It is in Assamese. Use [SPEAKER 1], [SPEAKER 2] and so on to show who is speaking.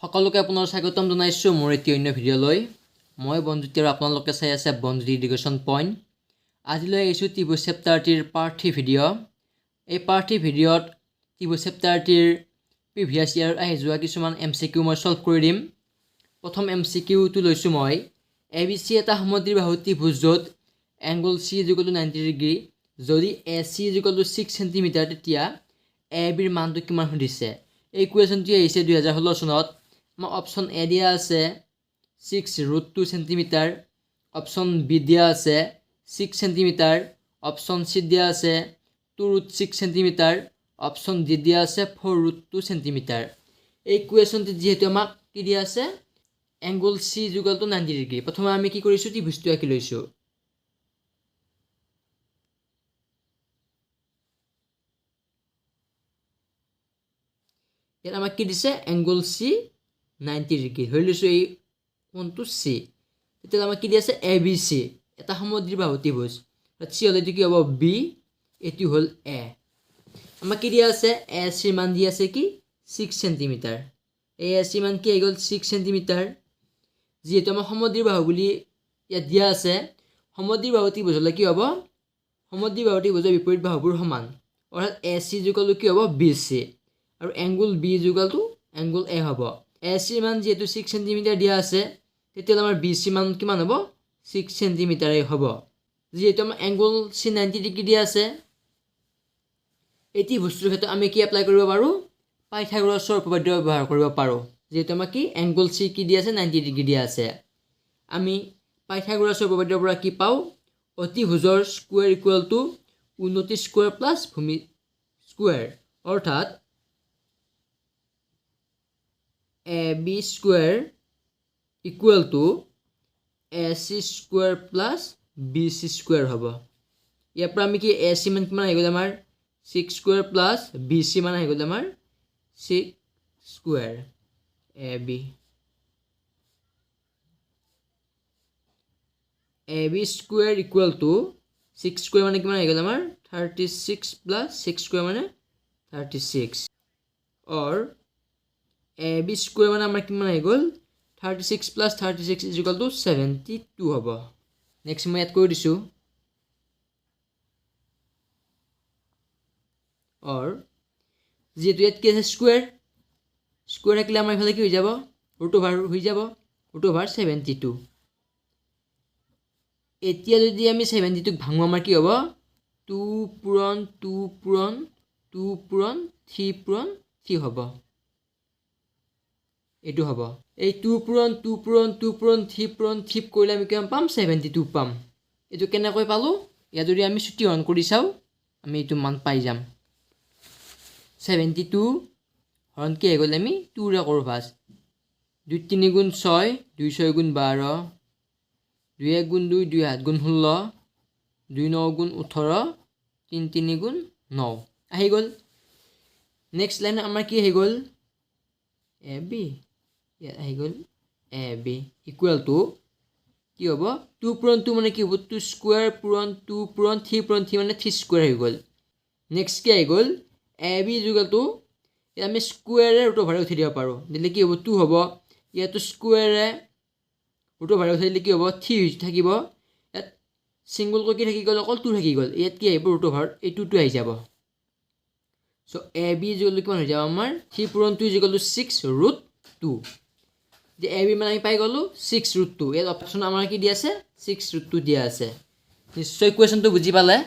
[SPEAKER 1] সকলোকে আপোনাৰ স্বাগতম জনাইছোঁ মোৰ এটি অন্য ভিডিঅ'লৈ। মই বনজ্যোতি আৰু আপোনালোকে চাই আছে বনজ্যোতি এডুকেশ্যন পইণ্ট। আজিলৈ আহিছোঁ ত্ৰিভুজ চেপ্টাৰ 3ৰ পাৰ্ট 3 ভিডিঅ'। এই পাৰ্ট 3 ভিডিঅ'ত ত্ৰিভুজ চেপ্টাৰ 3ৰ প্ৰিভিয়াছ ইয়াৰ আহি যোৱা কিছুমান MCQ মই সলভ কৰি দিম। প্ৰথম MCQটো লৈছোঁ মই ABC এটা সমদ্বিৰ বাহু ত্ৰিভুজ য'ত এংগল C = 90 ডিগ্ৰী, যদি AC = 6 সেণ্টিমিটাৰ তেতিয়া AB ৰ মানটো কিমান সুধিছে। এই কুৱেশ্যনটি আহিছে 2016 চনত। মই অপশ্যন এ দিয়া আছে 6√2 সেণ্টিমিটাৰ, অপশ্যন বি দিয়া আছে 6 সেণ্টিমিটাৰ, অপশ্যন চি দিয়া আছে 2√6 সেণ্টিমিটাৰ, অপশ্যন ডি দিয়া আছে 4√2 সেণ্টিমিটাৰ। এই কুৱেশ্যনটি যিহেতু আমাক কি দিয়া আছে এংগল C = 90 ডিগ্ৰী। প্ৰথমে আমি কি কৰিছোঁ ত্ৰিভুজটো আঁকি লৈছোঁ। ইয়াত আমাক কি দিছে এংগল C 90 ডিগ্ৰী ধৰি লৈছোঁ এই কোণটো C। তেতিয়া আমাক কি দি আছে ABC এটা সমদ্বিৰ বাহু ত্ৰিভুজ। C হ'লে এইটো কি হ'ব B, এইটো হ'ল A। আমাক কি দিয়া আছে AC ৰ মান দি আছে কি 6 সেণ্টিমিটাৰ। এই AC মান কি আহি গ'ল 6 সেণ্টিমিটাৰ। যিহেতু আমাৰ সমদ্বিৰ বাহু বুলি ইয়াত দিয়া আছে, সমদ্বিৰ বাহু ত্ৰিভুজ হ'লে কি হ'ব সমদ্বিৰ বাহু ত্ৰিভুজৰ বিপৰীত বাহুবোৰ সমান, অৰ্থাৎ AC = কি হ'ব BC আৰু এংগল B = এংগল A হ'ব। AC মান যেহেতু 6 সেণ্টিমিটাৰ দিয়া আছে তেতিয়াহ'লে আমাৰ BC মান কিমান হ'ব 6 সেণ্টিমিটাৰেই হ'ব। যিহেতু আমাৰ এংগল C 90 ডিগ্ৰী দিয়া আছে, এই ত্ৰিভুজটোৰ ক্ষেত্ৰত আমি কি এপ্লাই কৰিব পাৰোঁ পাইথাগোৰাছৰ উপপাদ্য ব্যৱহাৰ কৰিব পাৰোঁ। যিহেতু আমাৰ কি এংগল C কি দিয়া আছে 90 ডিগ্ৰী দিয়া আছে, আমি পাইথাগোৰাছৰ উপপাদ্যৰ পৰা কি পাওঁ অতিভুজৰ স্কুৱেৰ = উন্নতি স্কুৱেৰ প্লাছ ভূমি স্কুৱেৰ, অৰ্থাৎ AB square = AC square plus BC square হ'ব। ইয়াৰ পৰা আমি কি AC মান কিমান আহি গ'ল আমাৰ 6 স্কুৱেৰ প্লাছ BC মান আহি গ'ল আমাৰ 6 স্কুৱেৰ। AB স্কুৱেৰ = 6 স্কুৱেৰ মানে কিমান আহি গ'ল আমাৰ 36 প্লাছ 6 স্কুৱেৰ মানে 36, অৰ AB স্কুৱেৰ মানে আমাৰ কিমান আহি গ'ল 36 প্লাছ 36 = 72 হ'ব। নেক্সট মই ইয়াত কৰি দিছোঁ, অৰ যিহেতু ইয়াত কি আছে স্কুৱেৰ থাকিলে আমাৰ ইফালে কি হৈ যাব √over হৈ যাব √72। এতিয়া যদি আমি 72ক ভাঙো আমাৰ কি হ'ব 2 পূৰণ 2 পূৰণ 2 পূৰণ 3 পূৰণ 3 হ'ব। এইটো হ'ব এই 2 পূৰণ 2 পূৰণ 2 পূৰণ 3 পূৰণ 3 কৰিলে আমি কিমান পাম 72 পাম। এইটো কেনেকৈ পালোঁ, ইয়াত যদি আমি চুটিহৰণ কৰি চাওঁ আমি এইটো মান পাই যাম। 72 হৰণ কি আহি গ'ল আমি 2ৰে কৰোঁ ভাজ, 2 3 গুণ 6, 2 6 গুণ 12, 2 1 গুণ 2, 2 7 গুণ 16, 2 9 গুণ 18, 3 3 গুণ 9 আহি গ'ল। নেক্সট লাইন আমাৰ কি আহি গ'ল AB, ইয়াত আহি গ'ল AB = কি হ'ব 2 পূৰণ 2 মানে কি হ'ব 2 স্কুৱেৰ পূৰণ 2 পূৰণ 3 পূৰণ 3 মানে 3 স্কুৱেৰ হৈ গ'ল। নেক্সট কি আহি গ'ল AB = আমি স্কুৱেৰে √over উঠাই দিব পাৰোঁ, দিলে কি হ'ব 2 হ'ব, ইয়াতো স্কুৱেৰে √over উঠাই দিলে কি হ'ব 3 থাকিব, ইয়াত ছিংগলকৈ কি থাকি গ'ল অকল 2 থাকি গ'ল, ইয়াত কি আহিব √over এই 2টো আহি যাব। চ' AB = কিমান হৈ যাব আমাৰ 3 পূৰণ 2 = 6√2। যে AB মানে আমি পাই গ'লোঁ 6√2। ইয়াত অপশ্যন আমাৰ কি দিয়া আছে 6√2 দিয়া আছে। নিশ্চয় কুৱেশ্যনটো বুজি পালে।